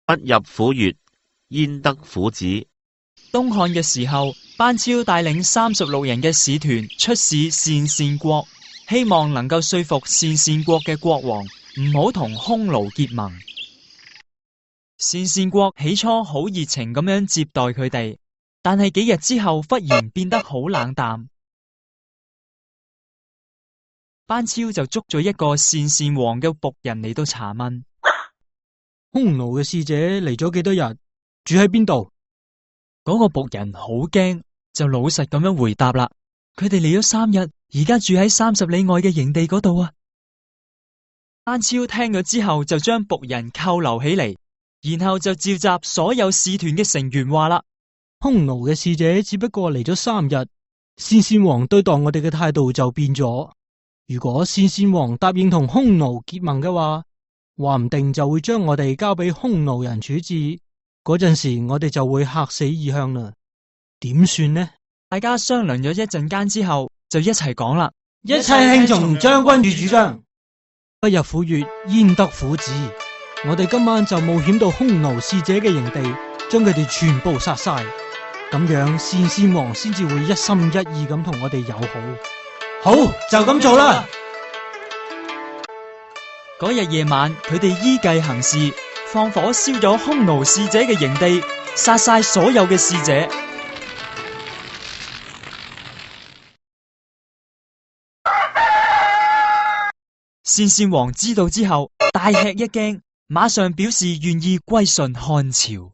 不入虎穴，焉得虎子。東漢嘅時候，班超帶領36人嘅使團出使鄯善國，希望能夠說服鄯善國嘅國王唔好同匈奴結盟。鄯善國起初好熱情咁樣接待佢哋，但係幾日之後忽然變得好冷淡。班超就捉咗一個鄯善王嘅僕人嚟到查問。匈奴嘅使者嚟咗幾多日？住喺邊度？嗰個僕人好驚，就老實咁樣回答啦。佢哋嚟咗3日，而家住喺30里外嘅營地嗰度啊。班超聽咗之後，就將僕人扣留起嚟，然後就召集所有使團嘅成員話啦：匈奴嘅使者只不過嚟咗3日，鄯善王對待我哋嘅態度就變咗。如果鄯善王答應同匈奴結盟嘅話唔定就會將我哋交俾匈奴人處置。嗰陣時我哋就會嚇死異鄉啦，點算呢？大家商量咗一陣間之後，就一齊講啦：一切聽從將軍嘅主張，不入虎穴，焉得虎子。我哋今晚就冒險到匈奴使者嘅營地，將佢哋全部殺晒，咁樣鄯善王先至會一心一意咁同我哋友好。好，就咁做啦。嗰日夜晚，佢哋依計行事，放火燒咗匈奴使者嘅營地，殺晒所有嘅使者。鄯善王知道之後，大吃一驚，馬上表示願意歸順漢朝。